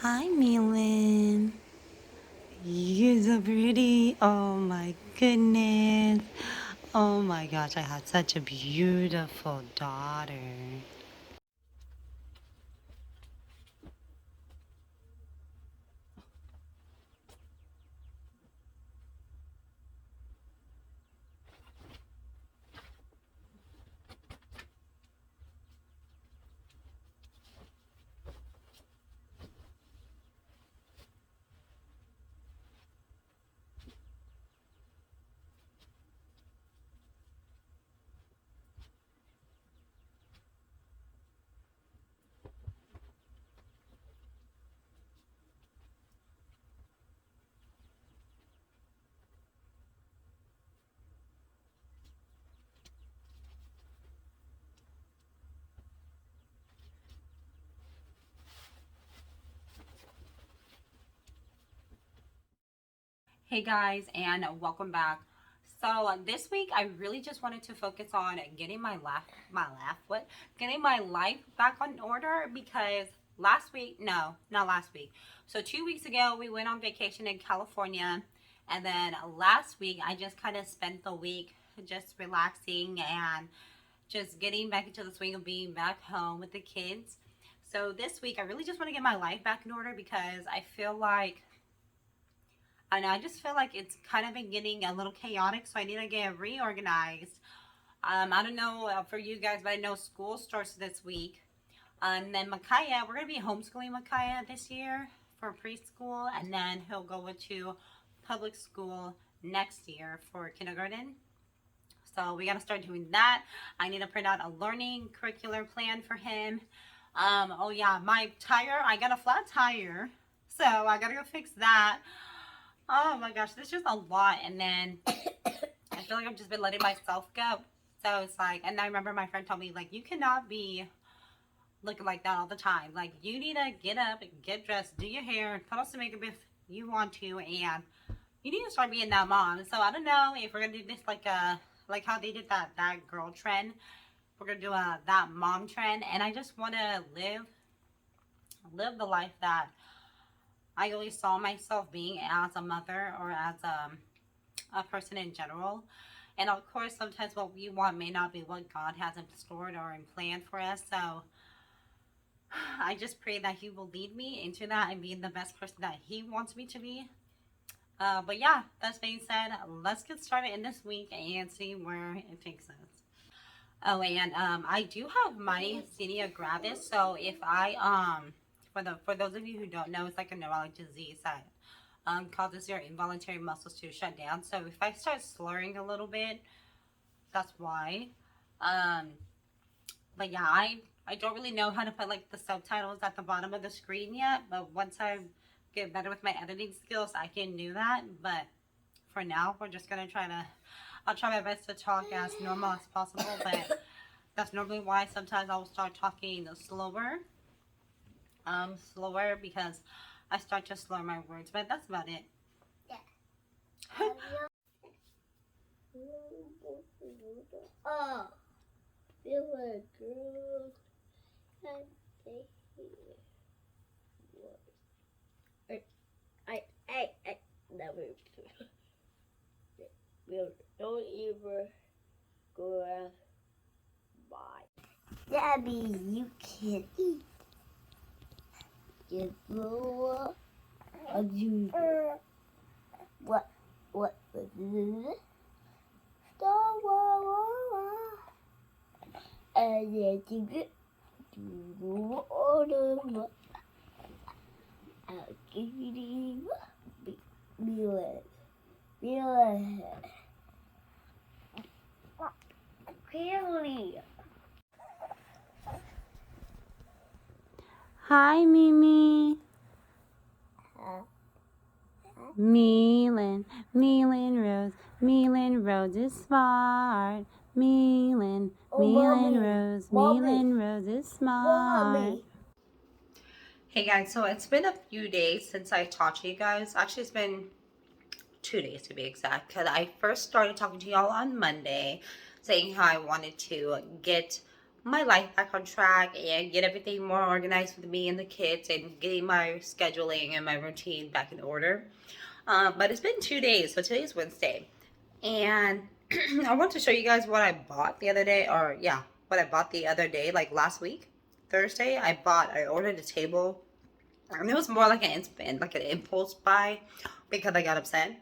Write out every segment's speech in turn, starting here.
Hi, Milan. You're so pretty. Oh my goodness. Oh my gosh, I had such a beautiful daughter. Hey guys, and welcome back. So this week, I really just wanted to focus on getting getting my life back on order because last week, no, not last week. So 2 weeks ago, we went on vacation in California, and then last week, I just kind of spent the week just relaxing and just getting back into the swing of being back home with the kids. So this week, I really just want to get my life back in order because I feel like and I just feel like it's kind of been getting a little chaotic, so I need to get reorganized. I don't know for you guys, but I know school starts this week. And then Micaiah, we're going to be homeschooling Micaiah this year for preschool, and then he'll go into public school next year for kindergarten. So we got to start doing that. I need to print out a learning curricular plan for him. Oh yeah, my tire, I got a flat tire. So I got to go fix that. Oh my gosh, there's just a lot. And then I feel like I've just been letting myself go. So it's like, and I remember my friend told me, like, you cannot be looking like that all the time. Like, you need to get up, get dressed, do your hair, put on some makeup if you want to, and you need to start being that mom. So I don't know if we're gonna do this like how they did that girl trend. We're gonna do a that mom trend, and I just want to live the life that I always saw myself being as a mother or as a person in general. And of course, sometimes what we want may not be what God has in store or in plan for us. So I just pray that He will lead me into that and being the best person that He wants me to be. But yeah, that being said, let's get started in this week and see where it takes us. Oh, and I do have myasthenia gravis. So if I for those of you who don't know, it's like a neurologic disease that causes your involuntary muscles to shut down. So if I start slurring a little bit, that's why. Um, but yeah, I don't really know how to put like the subtitles at the bottom of the screen yet. But once I get better with my editing skills, I can do that. But for now, we're just gonna try to. I'll try my best to talk as normal as possible. But that's normally why sometimes I'll start talking slower because I start to slur my words. But that's about it. Oh, feel a girl and they hear words. I never will don't even go by. Daddy, you can eat. You know what you what is it? Don't worry. And then you get to order. I'll give you Milan. Milan. Clearly. Hi, Mimi. Uh, Milan Rose is smart. oh, mommy. Milan Rose is smart. Mommy. Hey guys, so it's been a few days since I talked to you guys. Actually, it's been 2 days to be exact, because I first started talking to y'all on Monday, saying how I wanted to get my life back on track and get everything more organized with me and the kids and getting my scheduling and my routine back in order. But it's been 2 days, so today's Wednesday. And I want to show you guys what I bought the other day, or yeah, what I bought the other day, like last week, Thursday. I ordered a table, and it was more like an impulse buy because I got upset,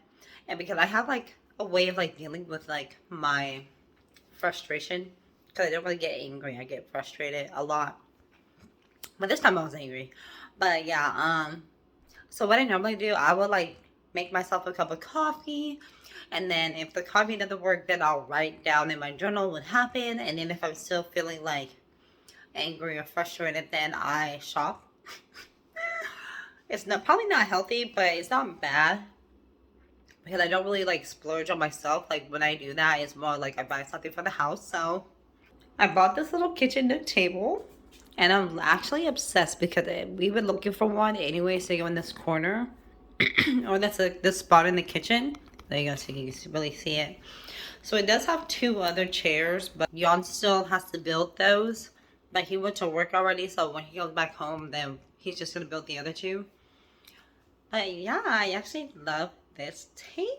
and because I have like a way of like dealing with like my frustration, because I don't really get angry, I get frustrated a lot. But this time I was angry. But yeah, so what I normally do, I would like make myself a cup of coffee, and then if the coffee doesn't work, then I'll write down in my journal what happened, and then if I'm still feeling like angry or frustrated, then I shop. It's not probably not healthy, but it's not bad because I don't really like splurge on myself. Like when I do that, it's more like I buy something for the house. So I bought this little kitchen nook table, and I'm actually obsessed because we've been looking for one anyway. So you go in this corner, or that's this spot in the kitchen. There you go, so you can really see it. So it does have two other chairs, but Jan still has to build those. But he went to work already, so when he goes back home, then he's just gonna build the other two. But yeah, I actually love this table.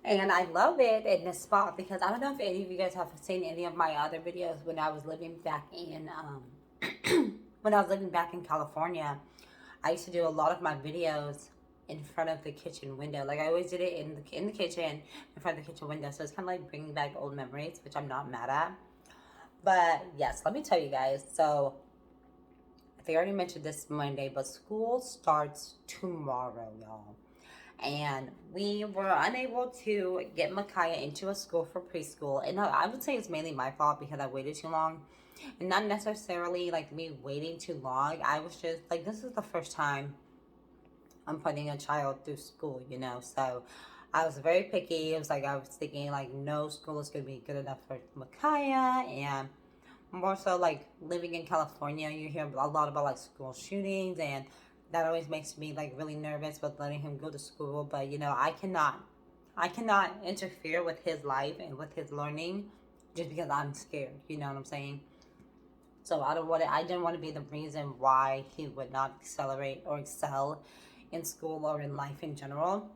And I love it in this spot because I don't know if any of you guys have seen any of my other videos when I was living back in when I was living back in California. I used to do a lot of my videos in front of the kitchen window. Like I always did it in the kitchen, in front of the kitchen window. So it's kind of like bringing back old memories, which I'm not mad at. But yes, let me tell you guys. So I think I already mentioned this Monday, but school starts tomorrow, y'all. And we were unable to get Micaiah into a school for preschool. And I would say it's mainly my fault because I waited too long. And not necessarily like me waiting too long. I was just like, this is the first time I'm putting a child through school, you know? So I was very picky. It was like, I was thinking like, no school is going to be good enough for Micaiah. And more so like living in California, you hear a lot about like school shootings, and that always makes me like really nervous with letting him go to school. But you know, I cannot interfere with his life and with his learning just because I'm scared. You know what I'm saying? So I didn't want to be the reason why he would not accelerate or excel in school or in life in general.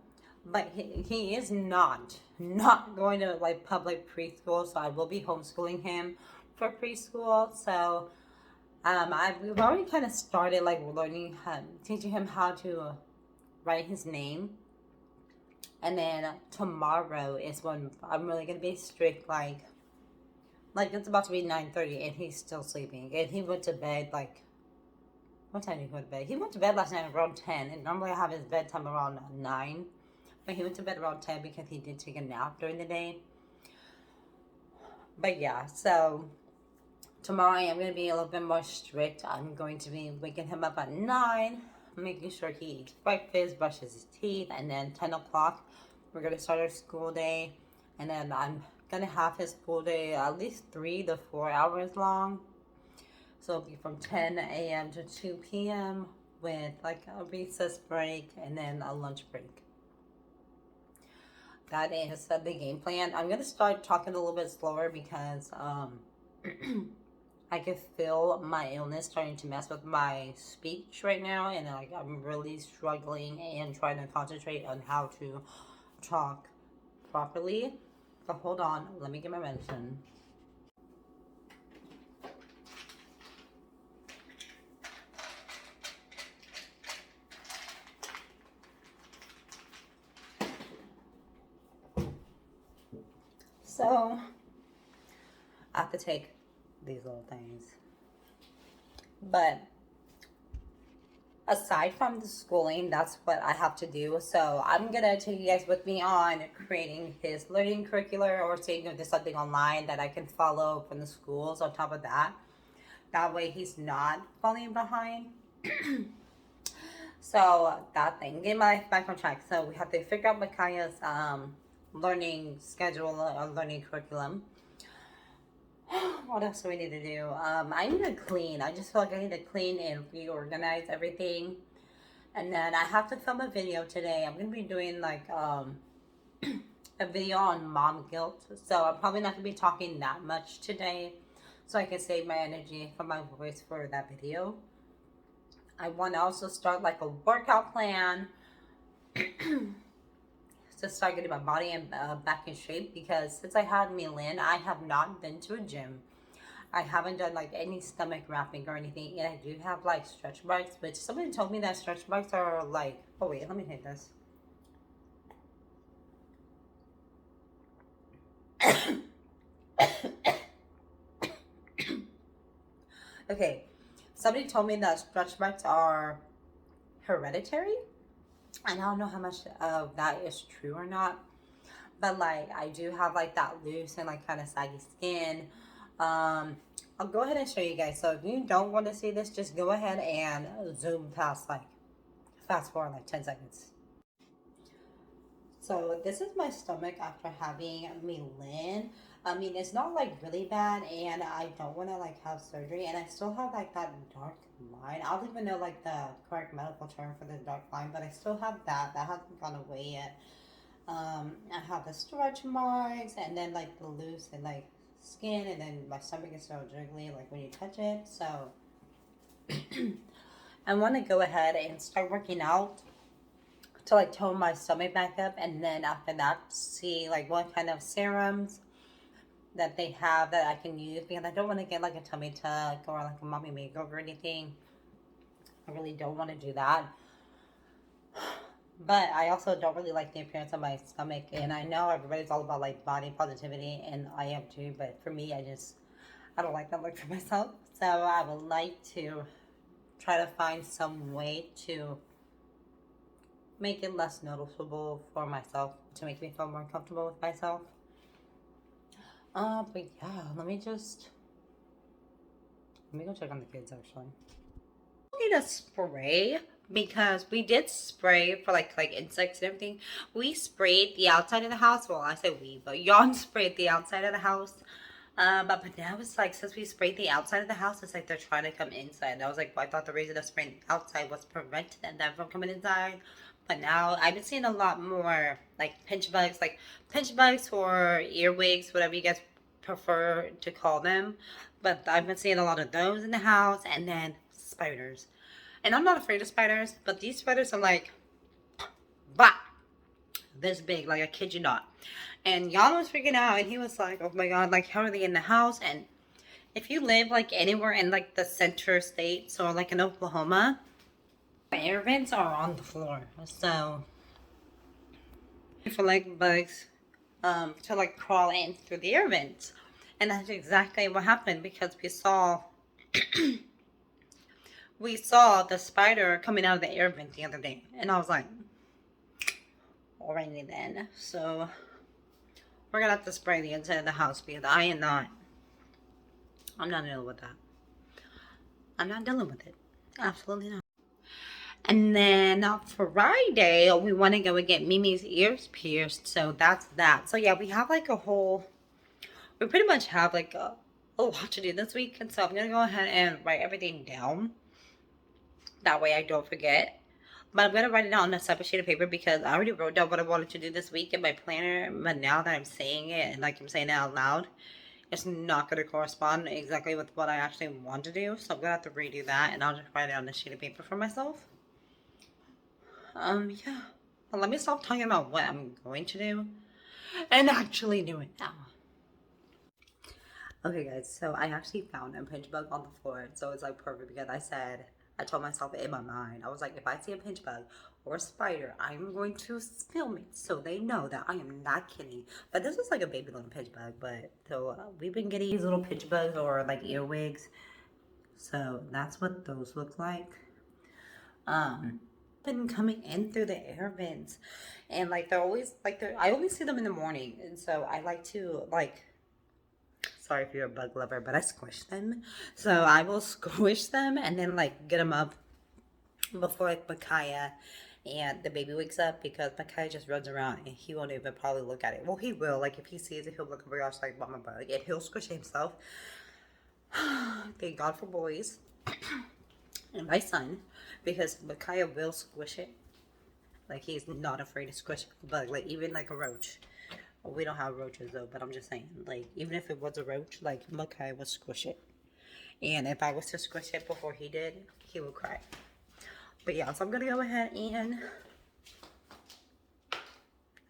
But he is not going to like public preschool, so I will be homeschooling him for preschool. So we've already kind of started like learning teaching him how to write his name. And then tomorrow is when I'm really gonna be strict. Like it's about to be 9:30 and he's still sleeping. And he went to bed like, what time did he go to bed? He went to bed last night around 10, and normally I have his bedtime around 9. But he went to bed around 10 because he did take a nap during the day. But yeah, so tomorrow I am going to be a little bit more strict. I'm going to be waking him up at 9, making sure he eats breakfast, brushes his teeth, and then 10 o'clock we're going to start our school day. And then I'm going to have his school day at least 3 to 4 hours long. So it'll be from 10 a.m. to 2 p.m. with like a recess break and then a lunch break. That is the game plan. I'm going to start talking a little bit slower because I can feel my illness starting to mess with my speech right now, and like I'm really struggling and trying to concentrate on how to talk properly. But hold on, let me get my medicine. So I have to take these little things. But aside from the schooling, that's what I have to do. So I'm gonna take you guys with me on creating his learning curricular, or seeing if there's something online that I can follow from the schools on top of that. That way he's not falling behind. So that thing, get my life back on track. So we have to figure out Micaiah's learning schedule or learning curriculum. What else do we need to do? I need to clean. I just feel like I need to clean and reorganize everything. And then I have to film a video today. I'm gonna be doing like a video on mom guilt. So I'm probably not going to be talking that much today, so I can save my energy from my voice for that video. I want to also start like a workout plan to start getting my body back in shape, because since I had Milan, I have not been to a gym. I haven't done like any stomach wrapping or anything, and I do have like stretch marks, which somebody told me that stretch marks are like, oh wait, let me hit this. Okay, somebody told me that stretch marks are hereditary, and I don't know how much of that is true or not, but like I do have like that loose and like kind of saggy skin. I'll go ahead and show you guys. So if you don't want to see this, just go ahead and zoom past, like fast forward like 10 seconds. So this is my stomach after having Milan. I mean, it's not like really bad, and I don't want to like have surgery, and I still have like that dark line. I don't even know like the correct medical term for the dark line, but I still have that. That hasn't gone away yet. I have the stretch marks, and then like the loose and like skin, and then my stomach is so jiggly like when you touch it. So I want to go ahead and start working out to like tone my stomach back up, and then after that see like what kind of serums that they have that I can use, because I don't want to get like a tummy tuck or like a mommy makeover or anything. I really don't want to do that. But I also don't really like the appearance of my stomach, and I know everybody's all about like body positivity, and I am too, but for me, I don't like that look for myself. So I would like to try to find some way to make it less noticeable for myself, to make me feel more comfortable with myself. But yeah, let me go check on the kids actually. Need a spray, because we did spray for like insects and everything. We sprayed the outside of the house. Well, I say we, but Yon sprayed the outside of the house. But now it's like, since we sprayed the outside of the house, it's like they're trying to come inside. And I was like, well, I thought the reason of spraying outside was to prevent them from coming inside. But now I've been seeing a lot more like pinch bugs or earwigs, whatever you guys prefer to call them. But I've been seeing a lot of those in the house, and then spiders. And I'm not afraid of spiders, but these spiders are like, bah, this big, like I kid you not. And Jan was freaking out, and he was like, oh my god, like how are they in the house? And if you live like anywhere in like the center states or like in Oklahoma, air vents are on the floor. So for like bugs to like crawl in through the air vents. And that's exactly what happened, because we saw the spider coming out of the air vent the other day, and I was like, alrighty then. So we're gonna have to spray the inside of the house, because I'm not dealing with that. I'm not dealing with it. Absolutely not. And then Friday, we want to go and get Mimi's ears pierced. So that's that. So yeah, we have like we pretty much have like a lot to do this week. And so I'm going to go ahead and write everything down. That way I don't forget. But I'm going to write it down on a separate sheet of paper, because I already wrote down what I wanted to do this week in my planner. But now that I'm saying it, and like I'm saying it out loud, it's not going to correspond exactly with what I actually want to do. So I'm going to have to redo that, and I'll just write it on a sheet of paper for myself. Yeah. But let me stop talking about what I'm going to do and actually do it now. Okay, guys, so I actually found a pinch bug on the floor, so it's like perfect, because I told myself in my mind, I was like, if I see a pinch bug or a spider, I'm going to film it so they know that I am not kidding. But this was like a baby little pinch bug, but so we've been getting these little pinch bugs or like earwigs, so that's what those look like. Been coming in through the air vents, and like they're always like I only see them in the morning, and so I like to like, sorry if you're a bug lover, but I squish them. So I will squish them and then like get them up before like Micaiah and the baby wakes up, because Micaiah just runs around and he won't even probably look at it. Well, he will, like if he sees it, he'll look over, gosh, like mama bug, and he'll squish himself. Thank God for boys. And my son, because Micaiah will squish it. Like he's not afraid to squish a bug, like even like a roach. We don't have roaches though, but I'm just saying, like, even if it was a roach, like, Makai would squish it. And if I was to squish it before he did, he would cry. But yeah, so I'm gonna go ahead and,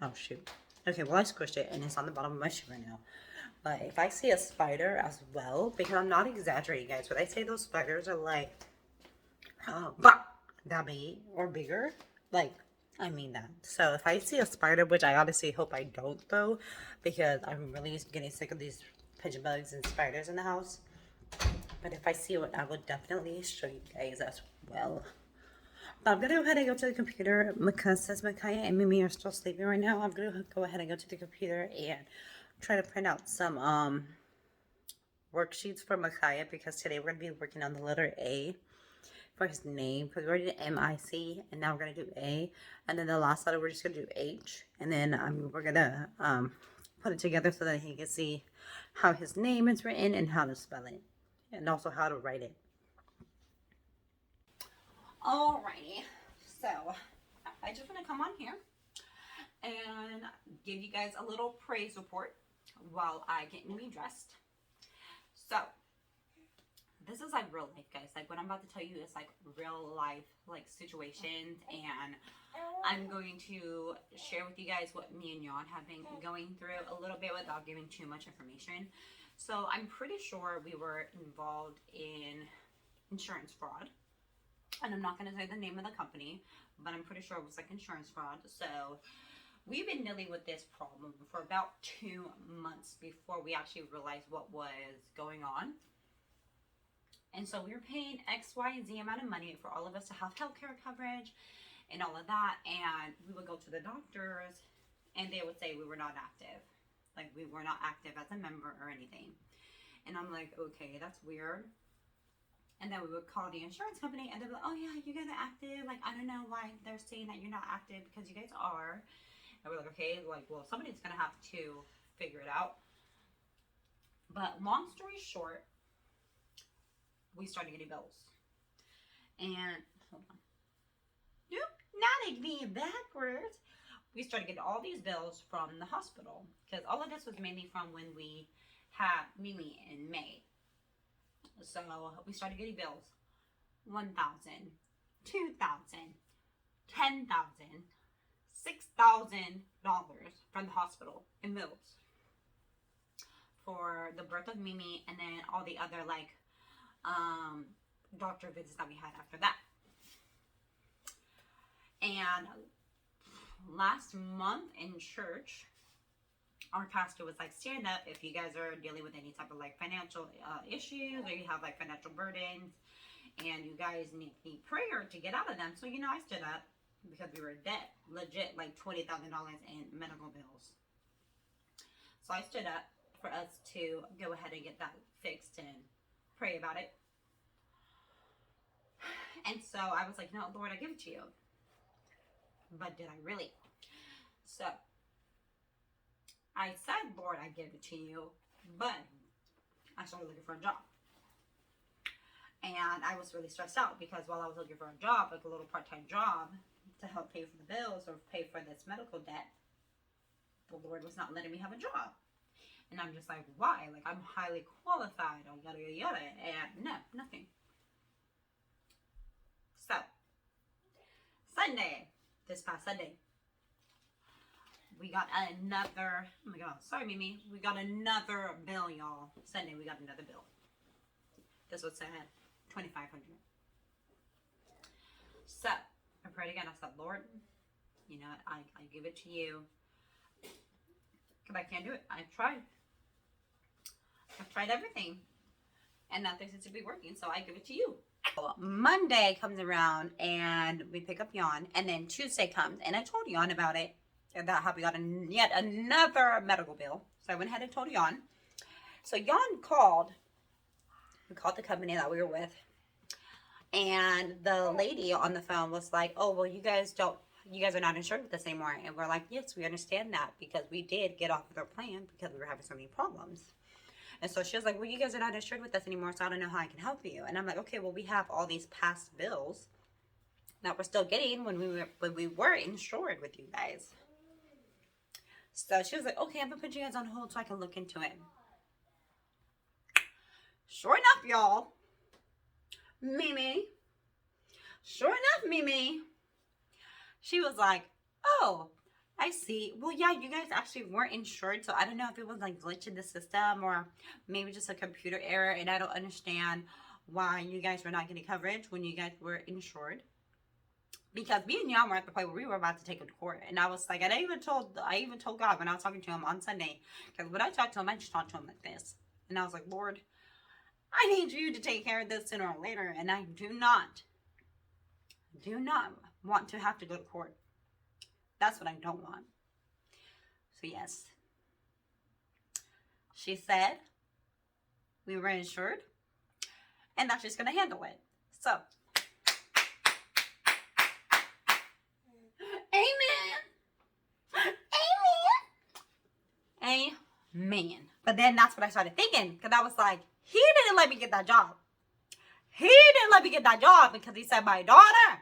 oh shoot. Okay, well I squished it and it's on the bottom of my shoe right now. But if I see a spider as well, because I'm not exaggerating, guys, when I say those spiders are like, that big or bigger, like, I mean that. So if I see a spider, which I honestly hope I don't though, because I'm really getting sick of these pigeon bugs and spiders in the house. But if I see one, I will definitely show you guys as well. But I'm gonna go ahead and go to the computer because since Micaiah and Mimi are still sleeping right now, I'm gonna go ahead and go to the computer and try to print out some worksheets for Micaiah because today we're gonna be working on the letter A for his name because we already did M-I-C and now we're gonna do A, and then the last letter we're just gonna do H, and then we're gonna put it together so that he can see how his name is written and how to spell it and also how to write it. Alrighty, so I just want to come on here and give you guys a little praise report while I get me dressed. So this is like real life, guys. Like what I'm about to tell you is like real life like situations, and I'm going to share with you guys what me and Jan have been going through a little bit without giving too much information. So I'm pretty sure we were involved in insurance fraud. And I'm not going to say the name of the company, but I'm pretty sure it was like insurance fraud. So we've been dealing with this problem for about 2 months before we actually realized what was going on. And so we were paying X, Y, and Z amount of money for all of us to have healthcare coverage and all of that. And we would go to the doctors and they would say we were not active. Like we were not active as a member or anything. And I'm like, okay, that's weird. And then we would call the insurance company and they'd be like, oh yeah, you guys are active. Like, I don't know why they're saying that you're not active because you guys are. And we're like, okay, like, well, somebody's going to have to figure it out. But long story short, we started getting bills. And, hold on. Nope, not again backwards. We started getting all these bills from the hospital. Because all of this was mainly from when we had Mimi in May. So we started getting bills, $1,000, $2,000, $10,000, $6,000 from the hospital in bills for the birth of Mimi, and then all the other like doctor visits that we had after that. And last month in church, our pastor was like, stand up if you guys are dealing with any type of like financial issues, or you have like financial burdens and you guys need prayer to get out of them. So, you know, I stood up because we were in debt, legit like $20,000 in medical bills. So I stood up for us to go ahead and get that fixed and pray about it. And so I was like, no, Lord, I give it to you. But did I really? So I said, Lord, I give it to you, but I started looking for a job. And I was really stressed out because while I was looking for a job, like a little part-time job to help pay for the bills or pay for this medical debt, the Lord was not letting me have a job. And I'm just like, why? Like, I'm highly qualified, or yada, yada, yada. And no, nothing. So, Sunday, this past Sunday, we got another, oh my god, sorry Mimi, we got another bill, y'all. Sunday we got another bill. This was at $2,500. So I prayed again. I said, Lord, you know, I give it to you, because I can't do it. I've tried everything and nothing seems to be working, so I give it to you. Monday comes around and we pick up Jan, and then Tuesday comes and I told Jan about it, about how we got yet another medical bill. So I went ahead and told Jan. So Jan called. We called the company that we were with, and the lady on the phone was like, "Oh, well, you guys are not insured with us anymore." And we're like, "Yes, we understand that because we did get off of their plan because we were having so many problems." And so she was like, "Well, you guys are not insured with us anymore, so I don't know how I can help you." And I'm like, "Okay, well, we have all these past bills that we're still getting when we were insured with you guys." So she was like, okay, I'm gonna put you guys on hold so I can look into it. Sure enough, y'all, Mimi, sure enough, Mimi, she was like, oh, I see. Well, yeah, you guys actually weren't insured, so I don't know if it was like glitch in the system or maybe just a computer error, and I don't understand why you guys were not getting coverage when you guys were insured. Because me and Yam were at the point where we were about to take him to court, and I was like, and I even told God when I was talking to him on Sunday, because when I talked to him, I just talked to him like this, and I was like, Lord, I need you to take care of this sooner or later, and I do not want to have to go to court. That's what I don't want. So yes, she said we were insured, and that she's gonna handle it. So. Amen. Amen. Amen. But then that's what I started thinking, because I was like, he didn't let me get that job. He didn't let me get that job because he said, my daughter,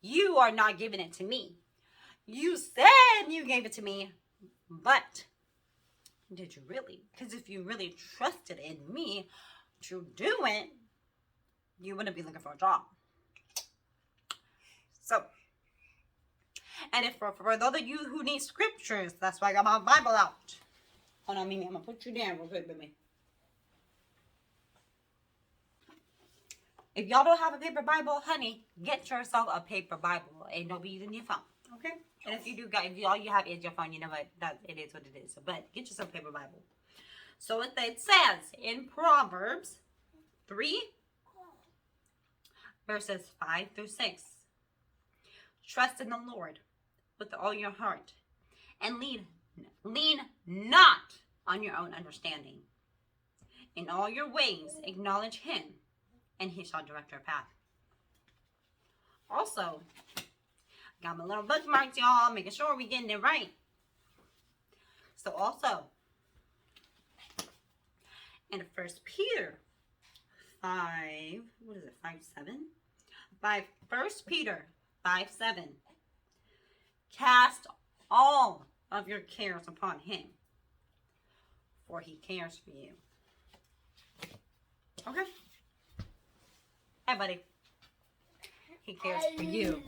you are not giving it to me. You said you gave it to me, but did you really? Because if you really trusted in me to do it, you wouldn't be looking for a job. So, and if for those of you who need scriptures, that's why I got my Bible out. Hold on, Mimi, I'm going to put you down real quick with me. If y'all don't have a paper Bible, honey, get yourself a paper Bible and don't be using your phone, okay? And if you do, guys, if all you have is your phone, you know what? That it is what it is. But get yourself a paper Bible. So it says in Proverbs 3, verses 5 through 6. Trust in the Lord with all your heart and lean not on your own understanding. In all your ways, acknowledge him, and he shall direct your path. Also, got my little bookmarks, y'all, making sure we're getting it right. So also, in 1 Peter 5, what is it, 5:7? 1 Peter 5:7. Cast all of your cares upon him, for he cares for you. Okay? Hey, buddy. He cares for you.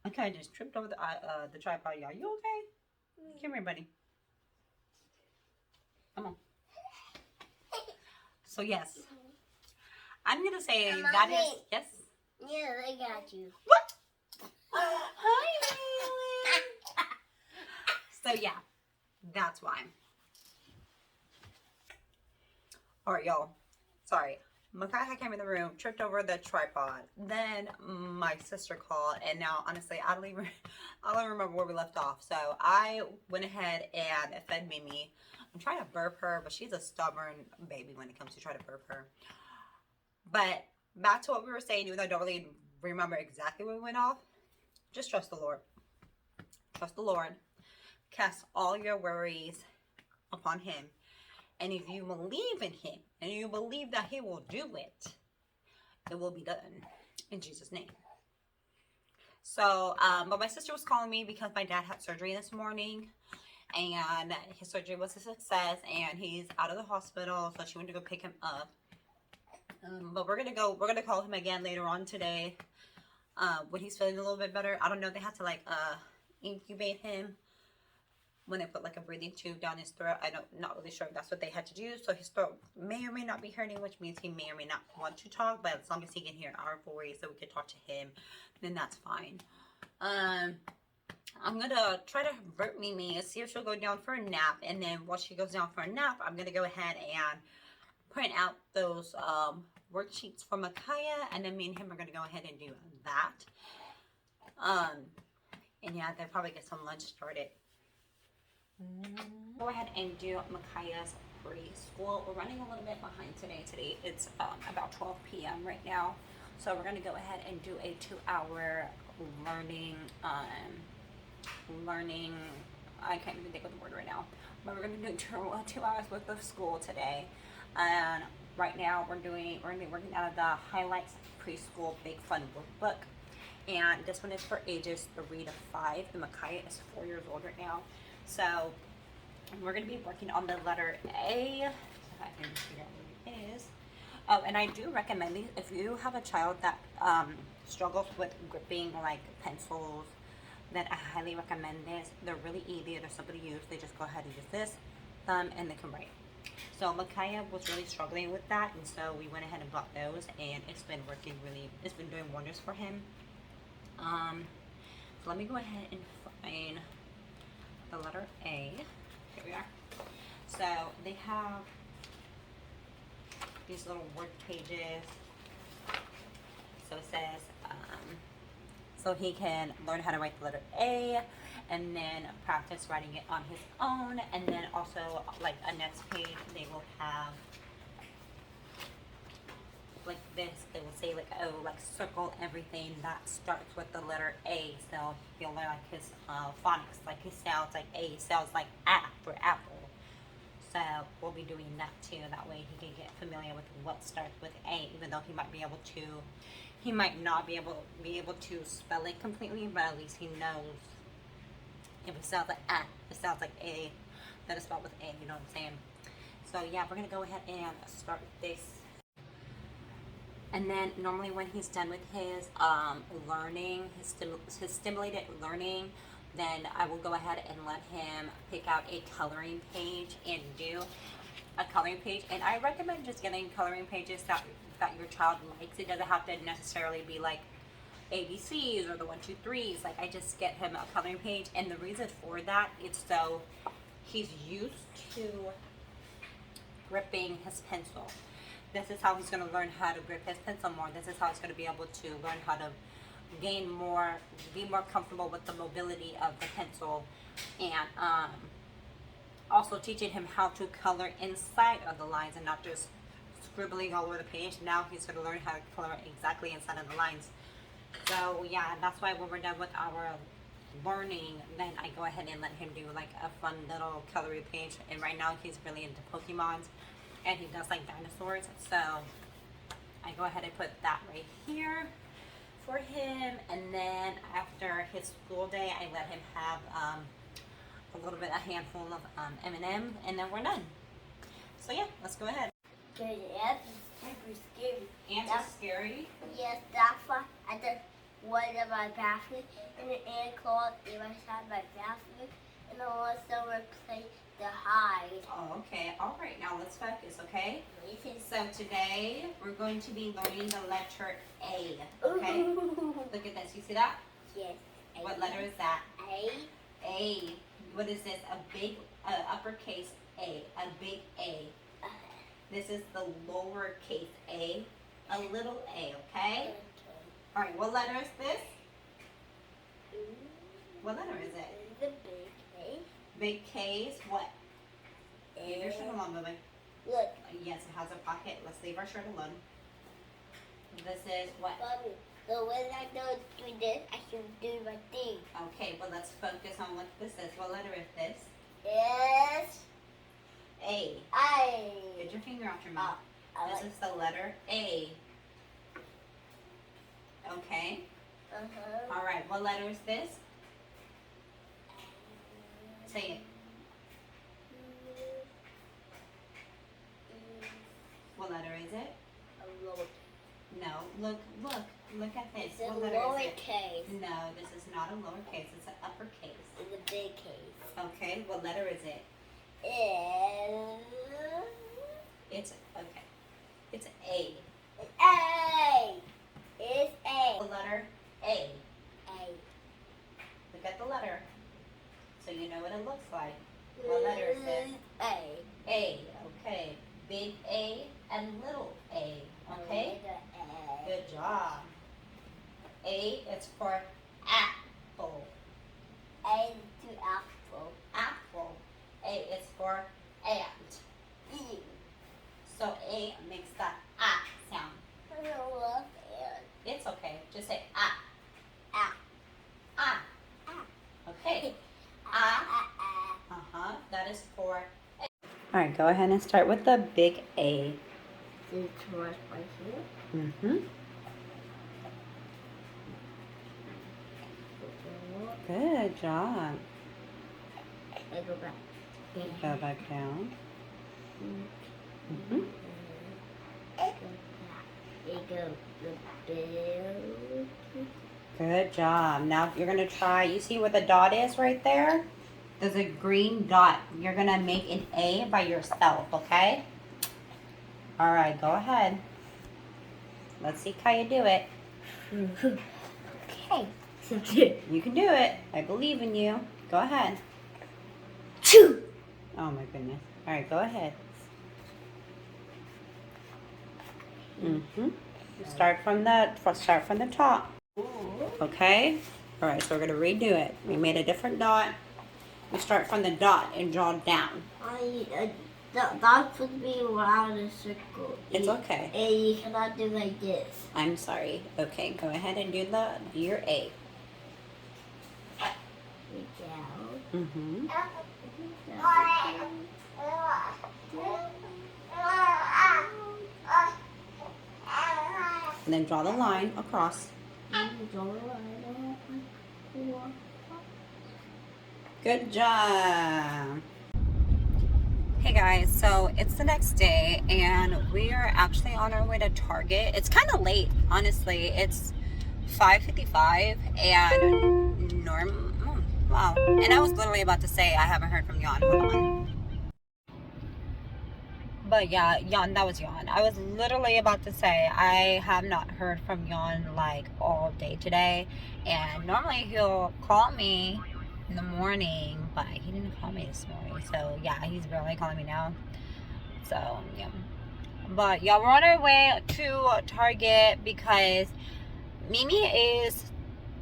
Okay, I just tripped over the tripod, y'all. You okay? Come here, buddy. Come on. So, yes. I'm going to say Mommy. that is... Yes? Yeah, I got you. What? Hi, Maylin. So, yeah. That's why. Alright, y'all. Sorry. Makai came in the room, tripped over the tripod. Then my sister called, and now honestly, I don't even remember where we left off. So I went ahead and fed Mimi. I'm trying to burp her, but she's a stubborn baby when it comes to trying to burp her. But back to what we were saying, even though I don't really remember exactly where we went off, just trust the Lord. Trust the Lord. Cast all your worries upon him. And if you believe in him, and you believe that he will do it, it will be done in Jesus' name. So, but my sister was calling me because my dad had surgery this morning, and his surgery was a success, and he's out of the hospital, so she went to go pick him up. But we're gonna call him again later on today, when he's feeling a little bit better. I don't know, they had to incubate him when they put a breathing tube down his throat. I'm not really sure if that's what they had to do. So his throat may or may not be hurting, which means he may or may not want to talk. But as long as he can hear our voice so we can talk to him, then that's fine. I'm going to try to burp Mimi and see if she'll go down for a nap. And then while she goes down for a nap, I'm going to go ahead and print out those worksheets for Micaiah. And then me and him are going to go ahead and do that. And yeah, they'll probably get some lunch started. Go ahead and do Micaiah's preschool. We're running a little bit behind today. Today it's about 12 p.m. right now. So we're going to go ahead and do a 2-hour learning, I can't even think of the word right now. But we're going to do 2 hours worth of school today. And right now we're going to be working out of the Highlights Preschool Big Fun Workbook. And this one is for ages 3 to 5, and Micaiah is 4 years old right now. So we're going to be working on the letter A. If I can figure out what it is. Oh, and I do recommend these if you have a child that struggles with gripping like pencils. Then I highly recommend this. They're really easy. They're simple to use. They just go ahead and use this thumb, and they can write. So Micaiah was really struggling with that, and so we went ahead and bought those, and it's been working really. It's been doing wonders for him. So let me go ahead and find the letter A. Here we are. So they have these little word pages. So it says, so he can learn how to write the letter A, and then practice writing it on his own. And then also, like a next page, they will have like this. They will say like, oh, like circle everything that starts with the letter A. So he'll learn like his phonics, like his sounds like A sounds like A for apple. So we'll be doing that too. That way he can get familiar with what starts with A, even though he might be able to, he might not be able to spell it completely, but at least he knows if it sounds like A, it sounds like A, that is spelled with A. You know what I'm saying? So yeah, we're gonna go ahead and start this. And then normally when he's done with his learning, his stimulated learning, then I will go ahead and let him pick out a coloring page and do a coloring page. And I recommend just getting coloring pages that your child likes. It doesn't have to necessarily be like ABCs or the 1, 2, 3s. Like, I just get him a coloring page, and the reason for that is so he's used to gripping his pencil. This is how he's going to learn how to grip his pencil more. This is how he's going to be able to learn how to be more comfortable with the mobility of the pencil, and also teaching him how to color inside of the lines and not just scribbling all over the page. Now he's going to learn how to color exactly inside of the lines. So yeah, that's why when we're done with our learning, then I go ahead and let him do like a fun little coloring page. And right now he's really into Pokemons, and he does like dinosaurs. So I go ahead and put that right here for him. And then after his school day, I let him have a handful of M&M, and then we're done. So yeah, let's go ahead. Good, ants is super scary. Ants are scary. Yes, that's why I just went in my bathroom, and the ant crawled inside my bathroom, and I also replaced the hide. Oh, okay. All right, now let's focus, okay? So today we're going to be learning the letter A, okay? Look at this. You see that? Yes. What letter is that? A. A. What is this? A big uppercase A. A big A. This is the lowercase a little a, okay? All right, what letter is this? What letter is it? The big A. Big K is what? Leave your shirt alone, baby. Look. Yes, it has a pocket. Let's leave our shirt alone. This is what? Mommy, so when I don't do this, I should do my thing. Okay, well, let's focus on what this is. What letter is this? Yes. A. I. Get your finger out your mouth. This is the letter A. Okay. All right, what letter is this? Say it. What letter is it? No, look at this. It's a What letter is lowercase. it? No, this is not a lowercase. It's an uppercase. It's a big case. Okay, what letter is it? It's okay. It's A. A. It's A. The letter A. A. Look at the letter, so you know what it looks like. What letter is this? A. A. Okay. Big A and little A. Okay. Good job. A is for apple. A to apple. Apple. A is for ant. E. So A makes that A sound. I don't love it. It's okay. Just say A. Ah. A. Okay. That is for A. All right, go ahead and start with the big A. This was right here. Mm-hmm. Good job. I go back. Go back down. Mm-hmm. I go the bill. Good job. Now you're going to try, you see where the dot is right there? There's a green dot. You're going to make an A by yourself, okay? All right, go ahead. Let's see how you do it. Okay. You can do it. I believe in you. Go ahead. Two. Oh my goodness. All right, go ahead. Mm-hmm. Start from the top. Okay? All right, so we're going to redo it. We made a different dot. We start from the dot and draw down. That's supposed to be around a circle. It's okay. And you cannot do like this. I'm sorry. Okay, go ahead and do your A. Down. Mm-hmm. And then draw the line across. Good job. Hey guys, so it's the next day and we are actually on our way to Target. It's kind of late, honestly. It's 5:55 and wow. And I was literally about to say I haven't heard from Jan. Hold on. But yeah, Jan, that was Jan. I was literally about to say I have not heard from Jan like all day today. And normally he'll call me in the morning, but he didn't call me this morning. So yeah, he's barely calling me now. So yeah. But yeah, we're on our way to Target because Mimi is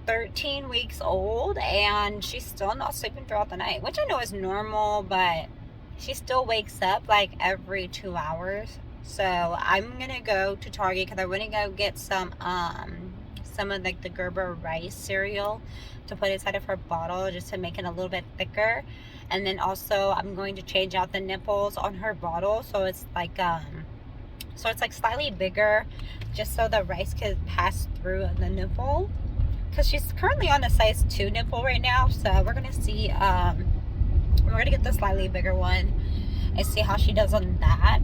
13 weeks old and she's still not sleeping throughout the night, which I know is normal, but she still wakes up like every 2 hours. So I'm gonna go to Target because I want to go get some of like the Gerber rice cereal to put inside of her bottle just to make it a little bit thicker. And then also I'm going to change out the nipples on her bottle so it's like slightly bigger, just so the rice could pass through the nipple, because she's currently on a size 2 nipple right now. So we're gonna see we're gonna get the slightly bigger one and see how she does on that,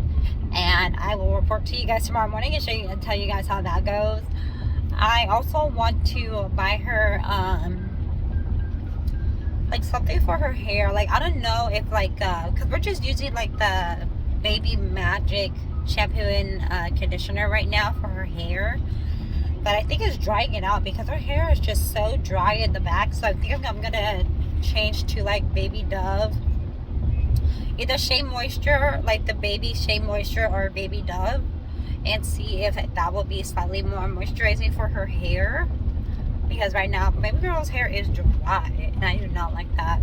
and I will report to you guys tomorrow morning and show you and tell you guys how that goes. I also want to buy her like something for her hair. Like I don't know if like because we're just using like the Baby Magic shampoo and conditioner right now for her hair, but I think it's drying it out because her hair is just so dry in the back. So I think I'm gonna change to like Baby Dove, either Shea Moisture, like the Baby Shea Moisture, or Baby Dove, and see if that will be slightly more moisturizing for her hair, because right now baby girl's hair is dry and I do not like that.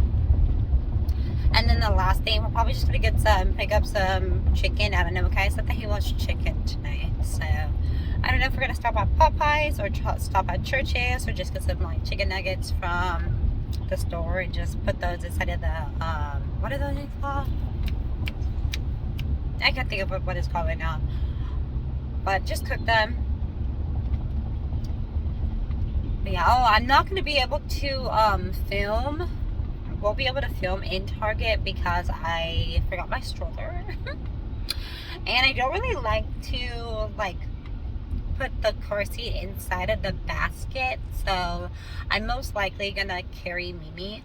And then the last thing, we're probably just gonna pick up some chicken. I don't know, okay, said that he wants chicken tonight, so I don't know if we're gonna stop at Popeyes or stop at Church's or just get some like chicken nuggets from the store and just put those inside of the what are those called? I can't think of what it's called right now, but just cook them. But yeah, oh, I'm not gonna be able to film. Won't be able to film in Target because I forgot my stroller. And I don't really like to like put the car seat inside of the basket, so I'm most likely gonna carry Mimi,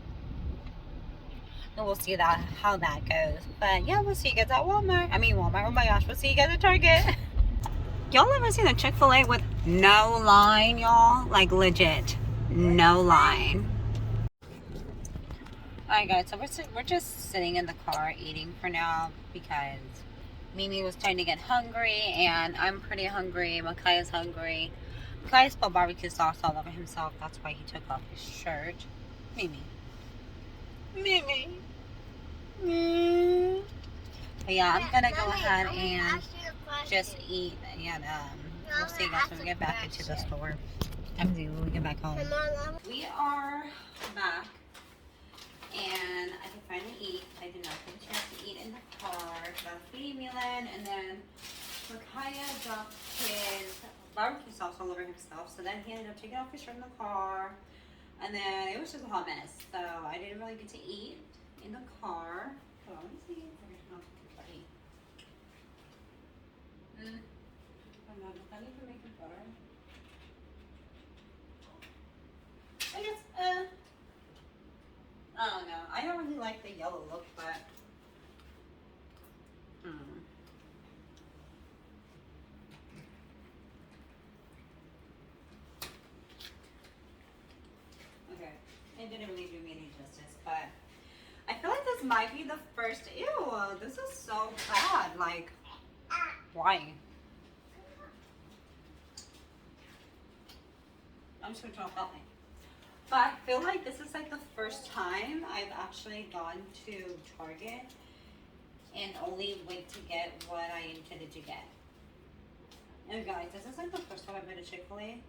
and we'll see how that goes. But yeah, we'll see you guys at Walmart. Oh my gosh, we'll see you guys at Target. Y'all ever seen a Chick-fil-A with no line, y'all? Like legit, no line. Alright guys, so we're just sitting in the car eating for now because Mimi was trying to get hungry and I'm pretty hungry. Micaiah's hungry. Micaiah spilled barbecue sauce all over himself. That's why he took off his shirt. Mimi. But yeah, I'm gonna go ahead and just eat, and we'll see you guys when we get back into the store. When we get back home. We are back. And I can finally eat. I did not get a chance to eat in the car. So I was feeding Milan, and then Micaiah dropped his barbecue sauce all over himself. So then he ended up taking off his shirt in the car. And then it was just a hot mess. So I didn't really get to eat in the car. Hold on, let me see. I don't know, does that need to make it better? I guess, I don't know. I don't really like the yellow look, but. Okay. It didn't really do me any justice, but I feel like this might be the first. Ew, this is so bad. Like, why? I'm just gonna try to help me. But I feel like this is like the first time I've actually gone to Target and only went to get what I intended to get. And guys, this is like the first time I've been to Chick-fil-A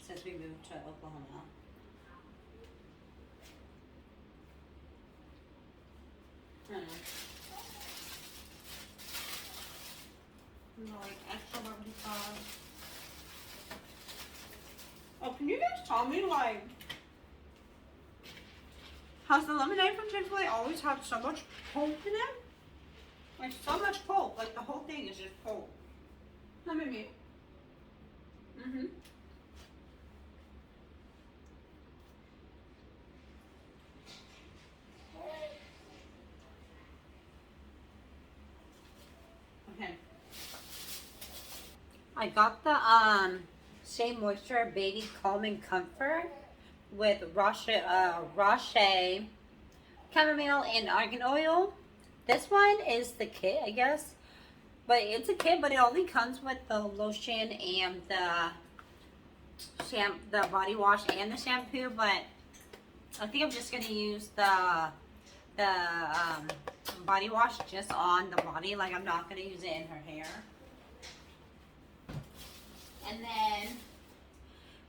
since we moved to Oklahoma. Like extra barbecue sauce. Oh, can you guys tell me like, has the lemonade from Chick-fil-A always had so much pulp in it? Like so much pulp. Like the whole thing is just pulp. Let me mute. Okay. I got the Shea Moisture Baby Calm and Comfort with Roche chamomile and argan oil. This one is the kit, I guess. But it's a kit, but it only comes with the lotion and the body wash and the shampoo. But I think I'm just gonna use the body wash just on the body. Like I'm not gonna use it in her hair. And then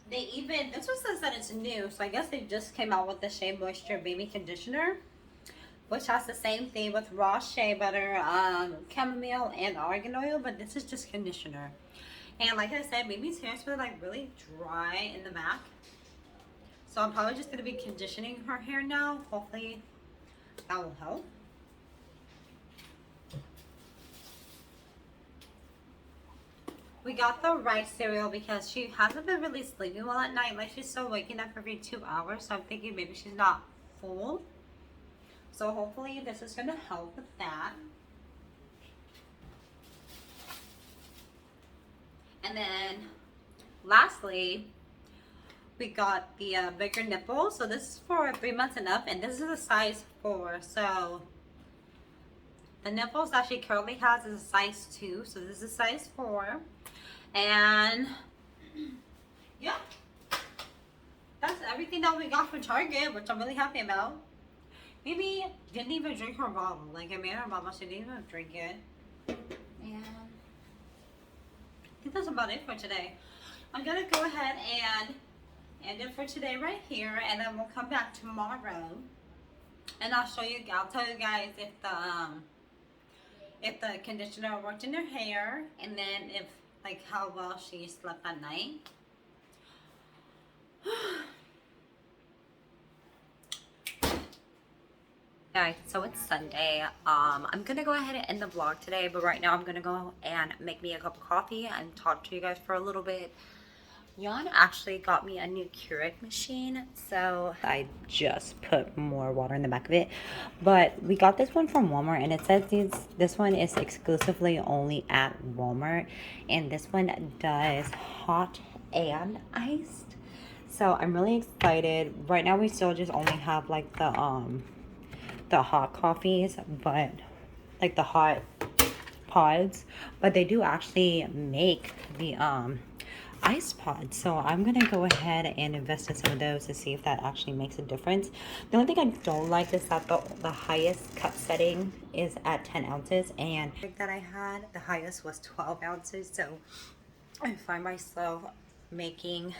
this one says that it's new, so I guess they just came out with the Shea Moisture Baby Conditioner, which has the same thing with raw shea butter, chamomile, and argan oil, but this is just conditioner. And like I said, Baby's hair is like really dry in the back, so I'm probably just gonna be conditioning her hair now. Hopefully that will help. We got the rice cereal because she hasn't been really sleeping well at night. Like she's still waking up every 2 hours, so I'm thinking maybe she's not full. So hopefully this is gonna help with that. And then lastly, we got the bigger nipple. So this is for 3 months and up, and this is a size 4. So the nipples that she currently has is a size 2. So this is a size 4. And yeah, that's everything that we got from Target, which I'm really happy about. Maybe didn't even drink her bottle. Like I made her bottle, she didn't even drink it. And I think that's about it for today. I'm gonna go ahead and end it for today right here, and then we'll come back tomorrow, and I'll tell you guys if the conditioner worked in her hair, and then if like how well she slept at night. Guys, so it's Sunday. I'm gonna go ahead and end the vlog today, but right now I'm gonna go and make me a cup of coffee and talk to you guys for a little bit. Jan actually got me a new Keurig machine, so I just put more water in the back of it. But we got this one from Walmart, and it says this one is exclusively only at Walmart, and this one does hot and iced. So I'm really excited. Right now we still just only have like the hot coffees, but like the hot pods, but they do actually make the ice pods. So I'm gonna go ahead and invest in some of those to see if that actually makes a difference. The only thing I don't like is that the highest cup setting is at 10 ounces, and that I had, the highest was 12 ounces. So I find myself making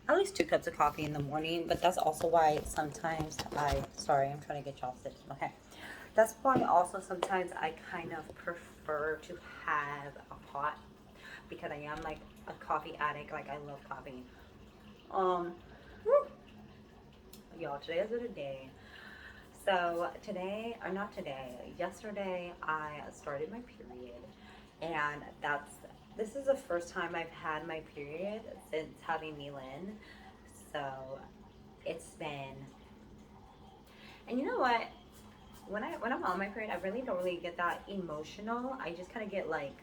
at least 2 cups of coffee in the morning, but that's also why sometimes sorry, I'm trying to get chopsticks. Okay. That's why also sometimes I kind of prefer to have a pot, because I am like a coffee addict. Like I love coffee. y'all, today is the day. So today, or not today, yesterday I started my period, and this is the first time I've had my period since having Milan. So it's been, and you know what? When I'm on my period, I really don't really get that emotional. I just kind of get like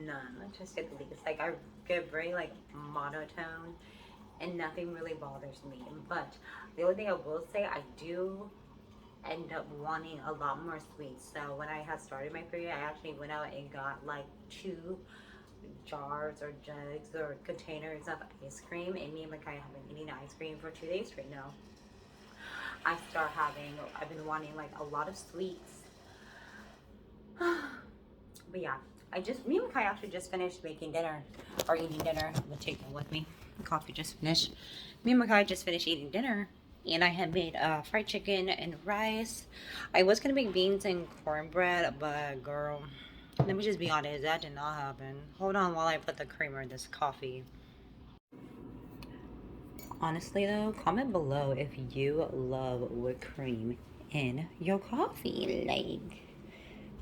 numb, to say the least. Like I get very like monotone, and nothing really bothers me. But the only thing I will say, I do end up wanting a lot more sweets. So when I had started my period, I actually went out and got like 2 jars or jugs or containers of ice cream. And me and my guy have been eating ice cream for 2 days straight now. I've been wanting like a lot of sweets. But yeah, me and Kai actually just finished making dinner or eating dinner. I'm gonna take one with me. The coffee just finished. Me and Kai just finished eating dinner, and I had made fried chicken and rice. I was gonna make beans and cornbread, but girl, let me just be honest, that did not happen. Hold on while I put the creamer in this coffee. Honestly though, comment below if you love whipped cream in your coffee. Like,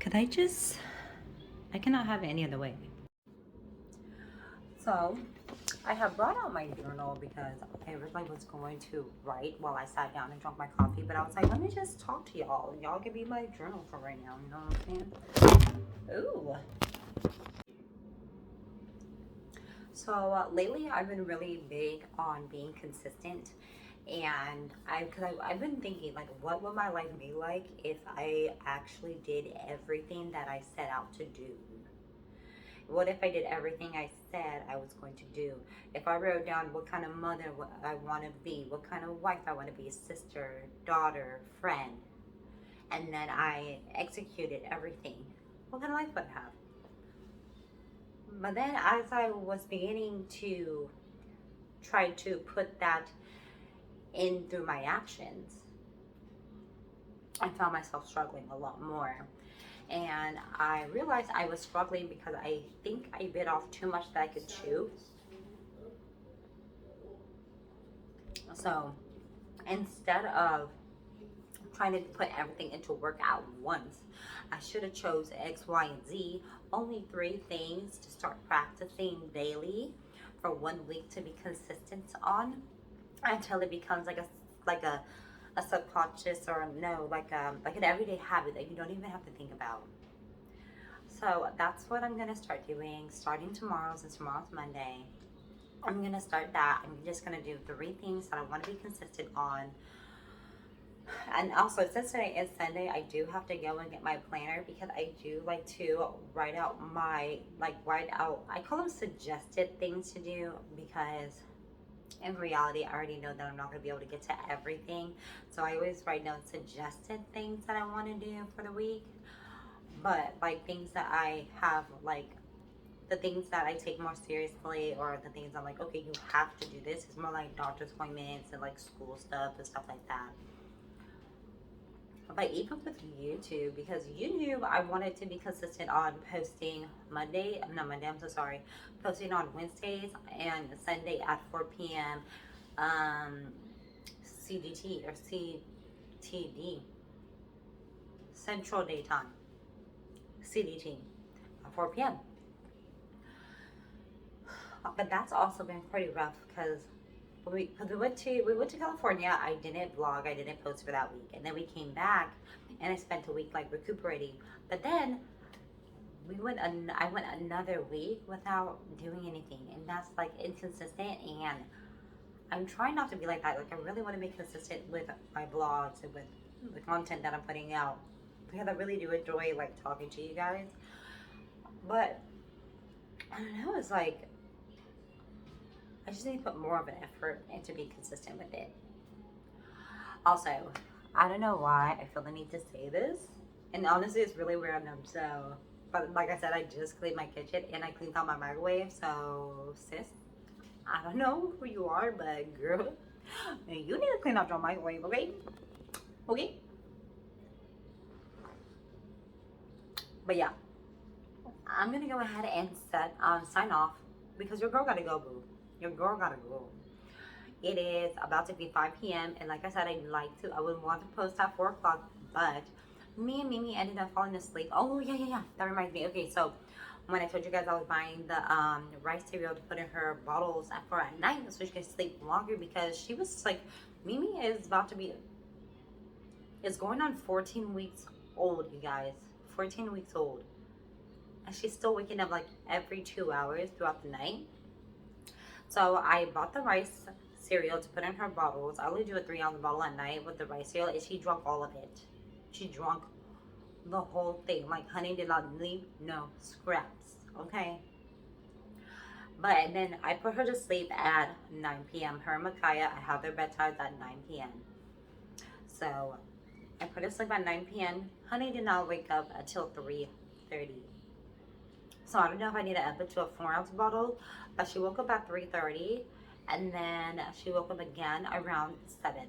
could I cannot have it any other way. So, I have brought out my journal because I originally was going to write while I sat down and drank my coffee, but I was like, let me just talk to y'all. Y'all can be my journal for right now, you know what I'm saying? Ooh. So, lately I've been really big on being consistent. And I've been thinking, like, what would my life be like if I actually did everything that I set out to do? What if I did everything I said I was going to do? If I wrote down what kind of mother I want to be, what kind of wife I want to be, sister, daughter, friend, and then I executed everything, what kind of life would I have? But then as I was beginning to try to put that in through my actions, I found myself struggling a lot more. And I realized I was struggling because I think I bit off too much that I could chew. So instead of trying to put everything into work at once, I should have chose X, Y, and Z. Only 3 things to start practicing daily for 1 week to be consistent on until it becomes like a subconscious, or no, like an everyday habit that you don't even have to think about. So that's what I'm gonna start doing starting tomorrow, since tomorrow's Monday. I'm gonna start that. I'm just gonna do 3 things that I want to be consistent on. And also, since today is Sunday, I do have to go and get my planner because I do like to write out, I call them suggested things to do, because in reality, I already know that I'm not going to be able to get to everything. So I always write down suggested things that I want to do for the week. But like things that I have, like the things that I take more seriously, or the things I'm like, okay, you have to do this, is more like doctor's appointments and like school stuff and stuff like that. But even with YouTube, because you knew I wanted to be consistent on posting I'm so sorry, posting on Wednesdays and Sunday at 4 p.m. CDT or CTD, Central Daytime, CDT, at 4 p.m. But that's also been pretty rough because we went to California. I didn't vlog, I didn't post for that week, and then we came back, and I spent a week like recuperating. But then I went another week without doing anything, and that's like inconsistent. And I'm trying not to be like that. Like, I really want to be consistent with my vlogs and with the content that I'm putting out, because I really do enjoy like talking to you guys. But I don't know. It's like I just need to put more of an effort and to be consistent with it. Also, I don't know why I feel the need to say this, and honestly, it's really random. So, but like I said, I just cleaned my kitchen and I cleaned out my microwave. So, sis, I don't know who you are, but girl, you need to clean out your microwave, okay? Okay. But yeah, I'm gonna go ahead and sign off because your girl gotta go, boo. Your girl gotta go. It is about to be 5 p.m. and like I said, I would want to post at 4 o'clock, but me and Mimi ended up falling asleep. Oh yeah. That reminds me. Okay, so when I told you guys I was buying the rice cereal to put in her bottles for at night so she can sleep longer, because she was like, Mimi is going on 14 weeks old, you guys. 14 weeks old. And she's still waking up like every 2 hours throughout the night. So I bought the rice cereal to put in her bottles. I only do a 3 ounce bottle at night with the rice cereal, and she drank all of it. She drank the whole thing. Like, honey did not leave no scraps. Okay. But then I put her to sleep at 9 p.m. Her and Micaiah, I have their bedtimes at 9 p.m. So I put her to sleep at 9 p.m. Honey did not wake up until 3:30. So I don't know if I need to up it to a 4 ounce bottle, but she woke up at 3:30, and then she woke up again around 7.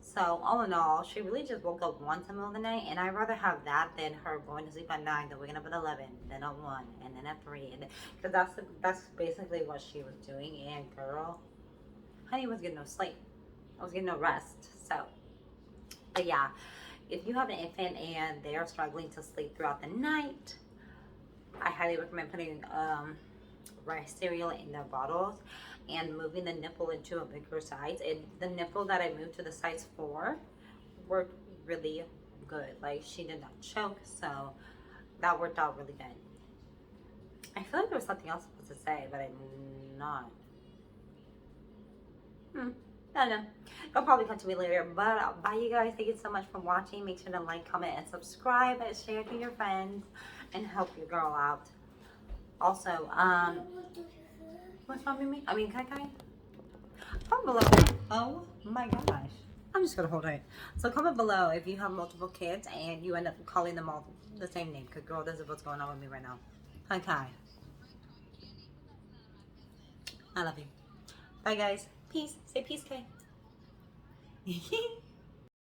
So all in all, she really just woke up once in the middle of the night, and I'd rather have that than her going to sleep at 9, then waking up at 11, then at 1, and then at 3, and because that's basically what she was doing. And girl, honey was getting no sleep. I was getting no rest. So, but yeah, if you have an infant and they are struggling to sleep throughout the night, I highly recommend putting rice cereal in their bottles and moving the nipple into a bigger size. And the nipple that I moved to the size 4 worked really good. Like, she did not choke, so that worked out really good. I feel like there was something else I was supposed to say, but I'm not. I don't know. It'll probably come to me later. But bye, you guys. Thank you so much for watching. Make sure to like, comment, and subscribe, and share to your friends, and help your girl out. Also, what's wrong with me? I mean, Kai. Comment below. Oh my gosh. I'm just gonna hold it. So comment below if you have multiple kids and you end up calling them all the same name. Cause girl, this is what's going on with me right now. Hi, Kai. I love you. Bye, guys. Peace. Say peace, Kai.